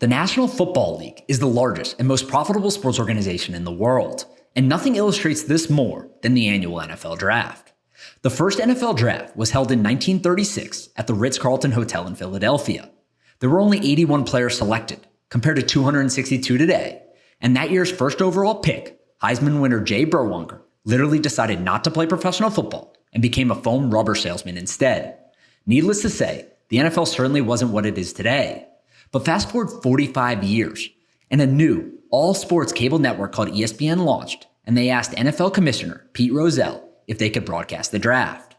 The National Football League is the largest and most profitable sports organization in the world, and nothing illustrates this more than the annual NFL Draft. The first NFL Draft was held in 1936 at the Ritz-Carlton Hotel in Philadelphia. There were only 81 players selected, compared to 262 today, and that year's first overall pick, Heisman winner Jay Berwanger, literally decided not to play professional football and became a foam rubber salesman instead. Needless to say, the NFL certainly wasn't what it is today. But fast forward 45 years, and a new all-sports cable network called ESPN launched, and they asked NFL Commissioner Pete Rozelle if they could broadcast the draft.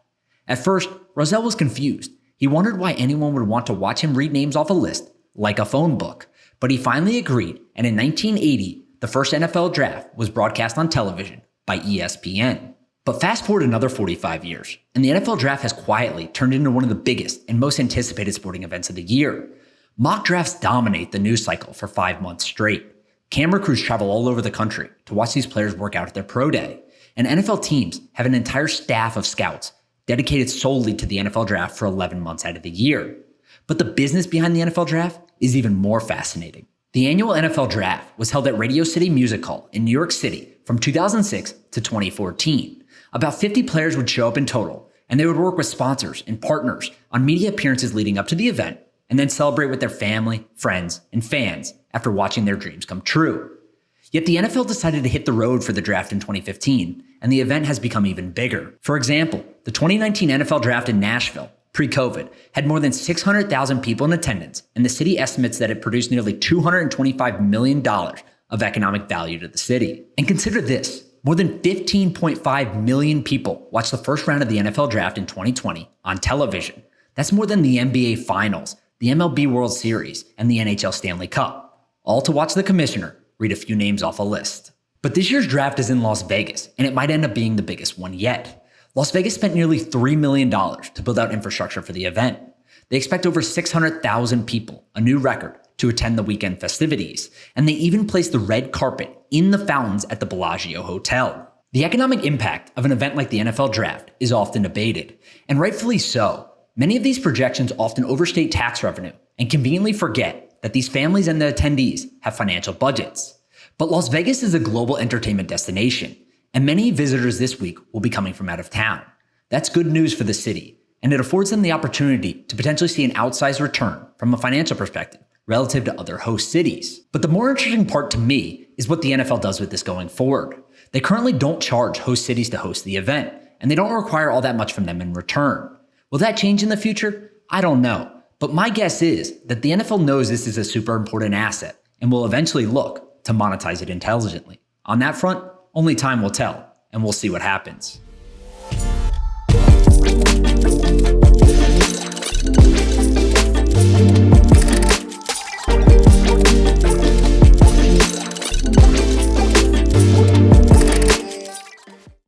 At first, Rozelle was confused. He wondered why anyone would want to watch him read names off a list, like a phone book. But he finally agreed, and in 1980, the first NFL Draft was broadcast on television by ESPN. But fast forward another 45 years, and the NFL Draft has quietly turned into one of the biggest and most anticipated sporting events of the year. Mock drafts dominate the news cycle for 5 months straight. Camera crews travel all over the country to watch these players work out at their pro day. And NFL teams have an entire staff of scouts dedicated solely to the NFL Draft for 11 months out of the year. But the business behind the NFL Draft is even more fascinating. The annual NFL Draft was held at Radio City Music Hall in New York City from 2006 to 2014. About 50 players would show up in total, and they would work with sponsors and partners on media appearances leading up to the event, and then celebrate with their family, friends, and fans after watching their dreams come true. Yet the NFL decided to hit the road for the draft in 2015, and the event has become even bigger. For example, the 2019 NFL Draft in Nashville, pre-COVID, had more than 600,000 people in attendance, and the city estimates that it produced nearly $225 million of economic value to the city. And consider this, more than 15.5 million people watched the first round of the NFL Draft in 2020 on television. That's more than the NBA Finals, the MLB World Series, and the NHL Stanley Cup, all to watch the commissioner read a few names off a list. But this year's draft is in Las Vegas, and it might end up being the biggest one yet. Las Vegas spent nearly $3 million to build out infrastructure for the event. They expect over 600,000 people, a new record, to attend the weekend festivities, and they even placed the red carpet in the fountains at the Bellagio Hotel. The economic impact of an event like the NFL Draft is often debated, and rightfully so. Many of these projections often overstate tax revenue and conveniently forget that these families and the attendees have financial budgets. But Las Vegas is a global entertainment destination, and many visitors this week will be coming from out of town. That's good news for the city, and it affords them the opportunity to potentially see an outsized return from a financial perspective relative to other host cities. But the more interesting part to me is what the NFL does with this going forward. They currently don't charge host cities to host the event, and they don't require all that much from them in return. Will that change in the future? I don't know. But my guess is that the NFL knows this is a super important asset and will eventually look to monetize it intelligently. On that front, only time will tell, and we'll see what happens.